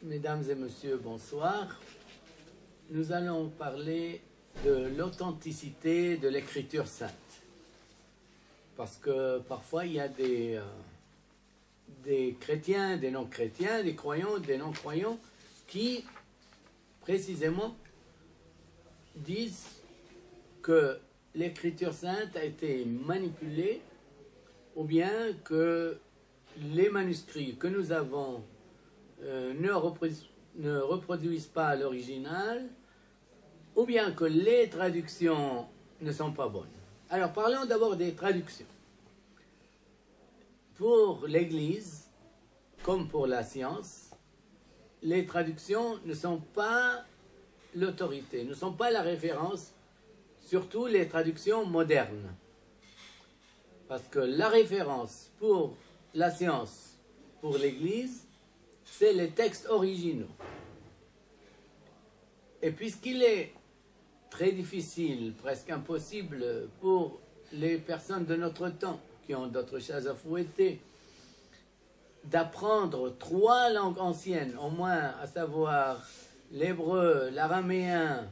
Mesdames et messieurs, bonsoir. Nous allons parler de l'authenticité de l'écriture sainte. Parce que parfois il y a des chrétiens, des non-chrétiens, des croyants, des non-croyants qui précisément disent que l'écriture sainte a été manipulée ou bien que les manuscrits que nous avons ne reproduisent pas l'original, ou bien que les traductions ne sont pas bonnes. Alors parlons d'abord des traductions. Pour l'Église, comme pour la science, les traductions ne sont pas l'autorité, ne sont pas la référence, surtout les traductions modernes. Parce que la référence pour la science, pour l'Église, c'est les textes originaux. Et puisqu'il est très difficile, presque impossible pour les personnes de notre temps, qui ont d'autres choses à fouetter, d'apprendre 3 langues anciennes, au moins, à savoir l'hébreu, l'araméen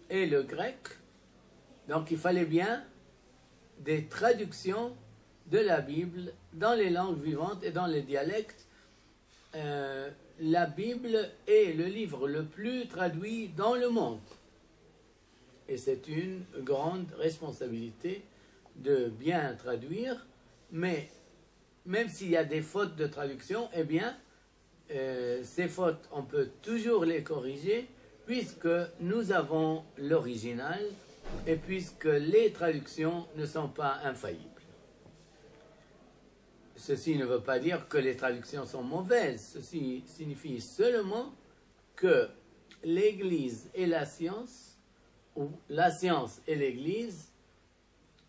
et le grec, donc il fallait bien des traductions de la Bible dans les langues vivantes et dans les dialectes. La Bible est le livre le plus traduit dans le monde. Et c'est une grande responsabilité de bien traduire, mais même s'il y a des fautes de traduction, eh bien, ces fautes, on peut toujours les corriger, puisque nous avons l'original, et puisque les traductions ne sont pas infaillibles. Ceci ne veut pas dire que les traductions sont mauvaises, ceci signifie seulement que l'Église et la science, ou la science et l'Église,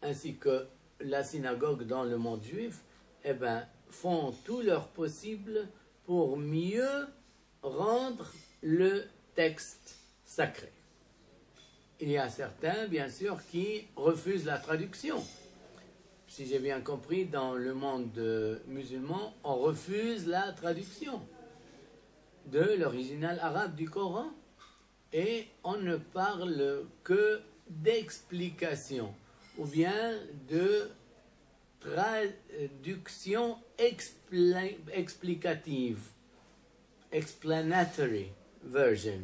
ainsi que la synagogue dans le monde juif, eh ben, font tout leur possible pour mieux rendre le texte sacré. Il y a certains, bien sûr, qui refusent la traduction. Si j'ai bien compris, dans le monde musulman, on refuse la traduction de l'original arabe du Coran et on ne parle que d'explication ou bien de traduction explicative, explanatory version.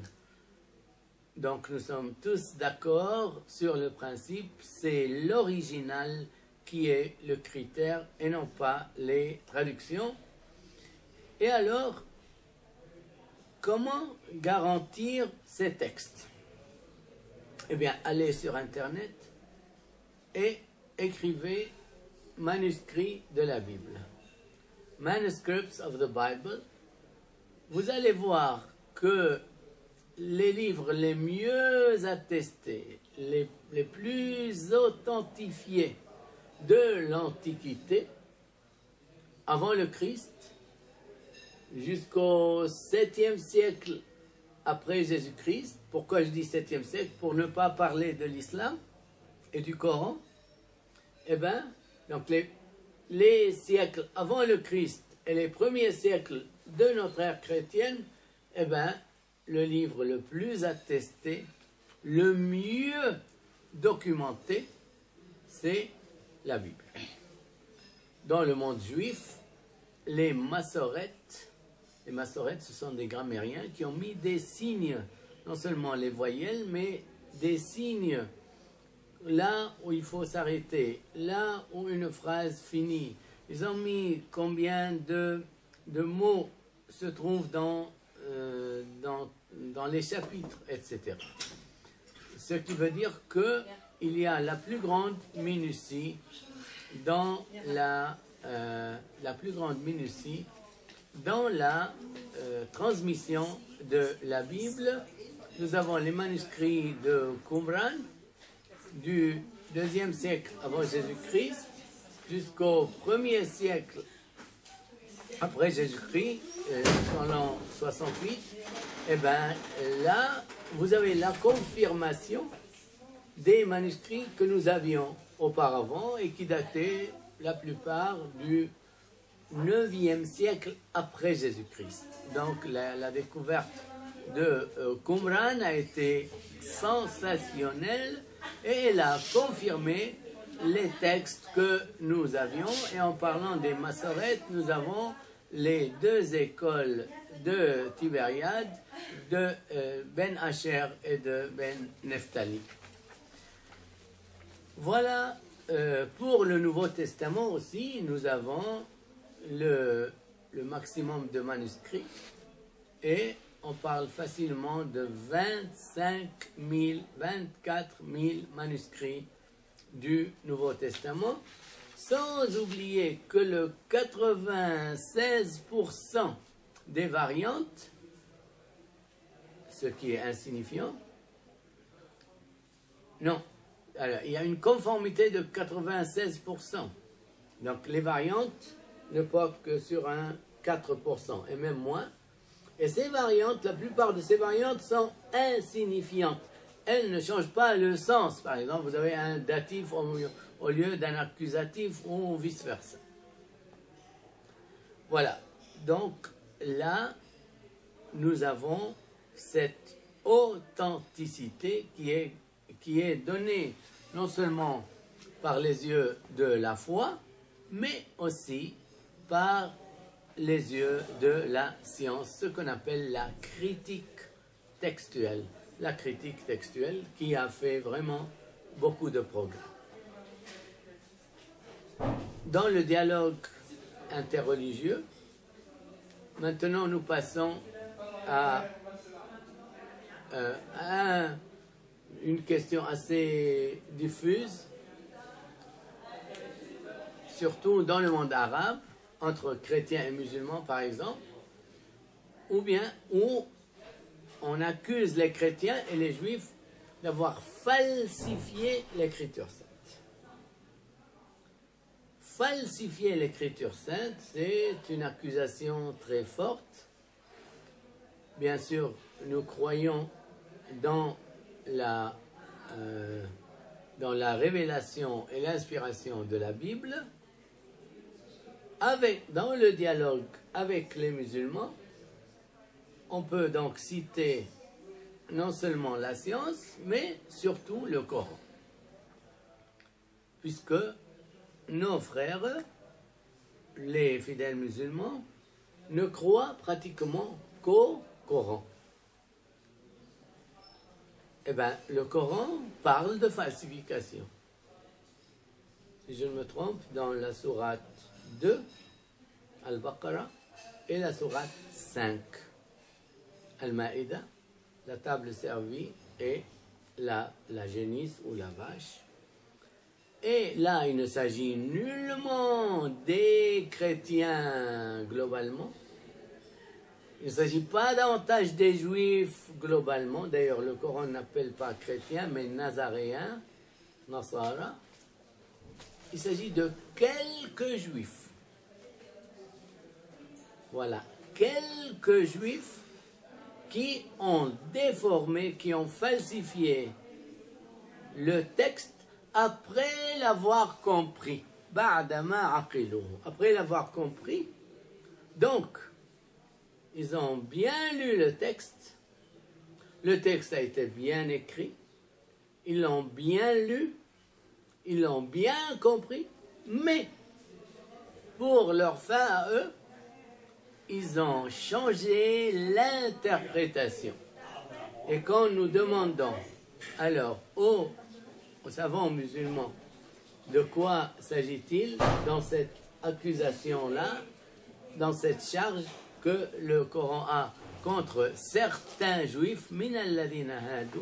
Donc nous sommes tous d'accord sur le principe, c'est l'original qui est le critère et non pas les traductions. Et alors, comment garantir ces textes? Eh bien, allez sur Internet et écrivez manuscrits de la Bible. Manuscripts of the Bible. Vous allez voir que les livres les mieux attestés, les plus authentifiés de l'Antiquité, avant le Christ, jusqu'au 7e siècle après Jésus-Christ. Pourquoi je dis 7e siècle? Pour ne pas parler de l'islam et du Coran. Eh bien, donc les siècles avant le Christ et les premiers siècles de notre ère chrétienne, eh bien, le livre le plus attesté, le mieux documenté, c'est la Bible. Dans le monde juif, les massorètes, ce sont des grammairiens qui ont mis des signes, non seulement les voyelles, mais des signes là où il faut s'arrêter, là où une phrase finit. Ils ont mis combien de mots se trouvent dans les chapitres, etc. Ce qui veut dire qu'il y a la plus grande minutie dans la transmission de la Bible. Nous avons les manuscrits de Qumran du 2e siècle avant Jésus-Christ jusqu'au 1er siècle après Jésus-Christ, en l'an 68. Et bien là, vous avez la confirmation des manuscrits que nous avions auparavant et qui dataient la plupart du 9e siècle après Jésus-Christ. Donc la découverte de Qumran a été sensationnelle et elle a confirmé les textes que nous avions. Et en parlant des Massorètes, nous avons les deux écoles de Tibériade, de Ben Asher et de Ben Nephtali. Voilà, pour le Nouveau Testament aussi, nous avons le maximum de manuscrits et on parle facilement de 25 000, 24 000 manuscrits du Nouveau Testament, sans oublier que le 96% des variantes, ce qui est insignifiant, non, alors, il y a une conformité de 96%. Donc les variantes ne portent que sur un 4%, et même moins. Et ces variantes, la plupart de ces variantes sont insignifiantes. Elles ne changent pas le sens. Par exemple, vous avez un datif au lieu d'un accusatif ou vice-versa. Voilà. Donc là, nous avons cette authenticité qui est donnée non seulement par les yeux de la foi, mais aussi par les yeux de la science, ce qu'on appelle la critique textuelle. La critique textuelle qui a fait vraiment beaucoup de progrès. Dans le dialogue interreligieux, maintenant nous passons à une question assez diffuse, surtout dans le monde arabe, entre chrétiens et musulmans par exemple, ou bien où on accuse les chrétiens et les juifs d'avoir falsifié l'écriture sainte. Falsifier l'écriture sainte, c'est une accusation très forte. Bien sûr, nous croyons dans la révélation et l'inspiration de la Bible, dans le dialogue avec les musulmans. On peut donc citer non seulement la science, mais surtout le Coran. Puisque nos frères, les fidèles musulmans, ne croient pratiquement qu'au Coran. Eh bien, le Coran parle de falsification. Si je ne me trompe, dans la sourate 2, Al-Baqarah, et la sourate 5. Al-Ma'ida, la table servie et la génisse ou la vache. Et là, il ne s'agit nullement des chrétiens globalement. Il ne s'agit pas davantage des juifs globalement. D'ailleurs, le Coran n'appelle pas chrétiens, mais nazaréens, nasara. Il s'agit de quelques juifs. Voilà, quelques juifs qui ont déformé, qui ont falsifié le texte après l'avoir compris. Après l'avoir compris. Donc, ils ont bien lu le texte. Le texte a été bien écrit. Ils l'ont bien lu. Ils l'ont bien compris. Mais, pour leur fin à eux, ils ont changé l'interprétation. Et quand nous demandons alors aux savants musulmans de quoi s'agit-il dans cette accusation-là, dans cette charge que le Coran a contre certains juifs, min alladhina hadu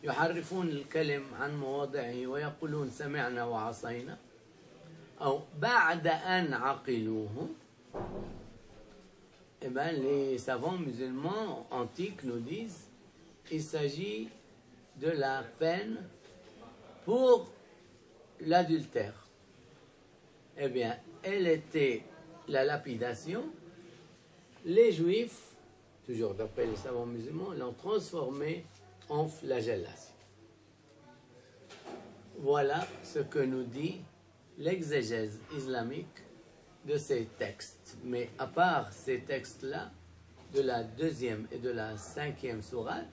yuharrifun al-kalim an mawadi'i wa yaqulun sami'na wa 'asayna ou ba'da an 'aqiluhu. Eh bien, les savants musulmans antiques nous disent qu'il s'agit de la peine pour l'adultère. Eh bien, elle était la lapidation. Les juifs, toujours d'après les savants musulmans, l'ont transformée en flagellation. Voilà ce que nous dit l'exégèse islamique de ces textes. Mais à part ces textes-là, de la 2e et de la 5e sourate,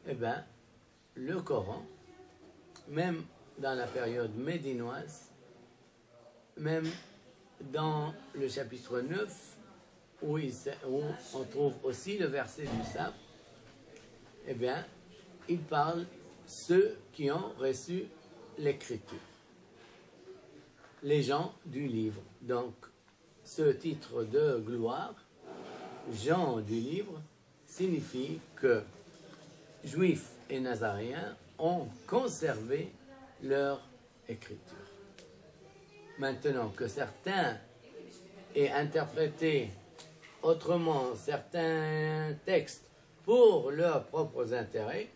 eh bien, le Coran, même dans la période médinoise, même dans le chapitre 9, où on trouve aussi le verset du sabre, eh bien, il parle ceux qui ont reçu l'écriture, les gens du livre. Donc, ce titre de gloire, gens du livre, signifie que Juifs et Nazaréens ont conservé leur écriture. Maintenant que certains aient interprété autrement certains textes pour leurs propres intérêts,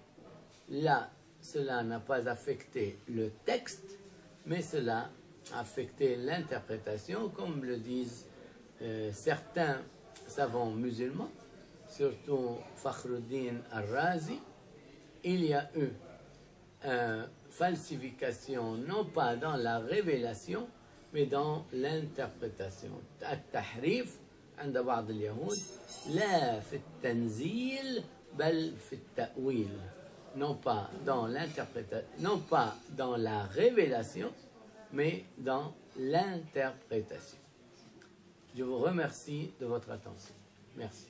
là, cela n'a pas affecté le texte, mais cela a affecté l'interprétation, comme le disent certains savants musulmans, surtout Fakhruddin al-Razi. Il y a eu falsification, non pas dans la révélation, mais dans l'interprétation. التحريف عند بعض اليهود لا في التنزيل بل في التأويل. Non pas dans l'interprétation, non pas dans la révélation, mais dans l'interprétation. Je vous remercie de votre attention. Merci.